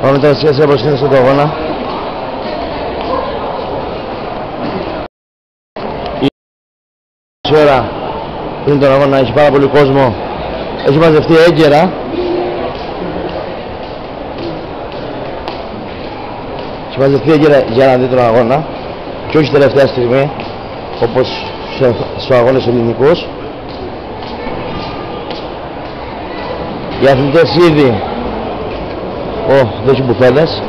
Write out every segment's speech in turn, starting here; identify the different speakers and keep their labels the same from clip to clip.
Speaker 1: Πάμε τώρα σχέση από σχέση του αγώνα. Η ώρα πριν τον αγώνα έχει πάρα πολύ κόσμο. Έχει μαζευτεί έγκαιρα. Έχει μαζευτεί έγκαιρα για να δει τον αγώνα και όχι τελευταία στιγμή όπως στους αγώνες ελληνικούς. Οι αθλητές ήδη δεν έχει μπουφέδες.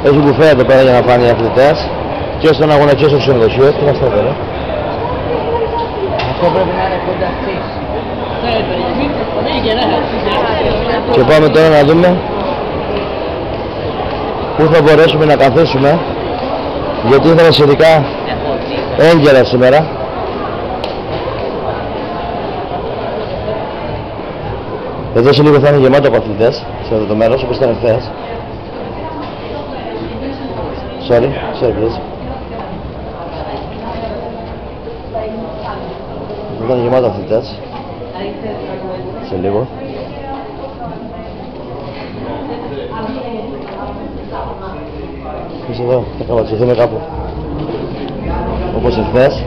Speaker 1: Έχει μπουφέ εδώ πέρα για να πάνε οι αθλητές και στον αγώνα και στο ξενοδοχείο. Τι είναι αυτό εδώ?
Speaker 2: Αυτό πρέπει να είναι κοντά στις.
Speaker 1: Και πάμε τώρα να δούμε πού θα μπορέσουμε να καθίσουμε, γιατί ήθελα σχετικά έγκαιρα σήμερα. Εδώ σε λίγο θα είναι γεμάτο από αθλητές σε αυτό το μέρος, όπως ήταν εχθές. Sorry, please. Εδώ θα είναι γεμάτο αθλητές σε λίγο. Είσαι εδώ, θα καματσιθούμε κάπου όπως εχθές.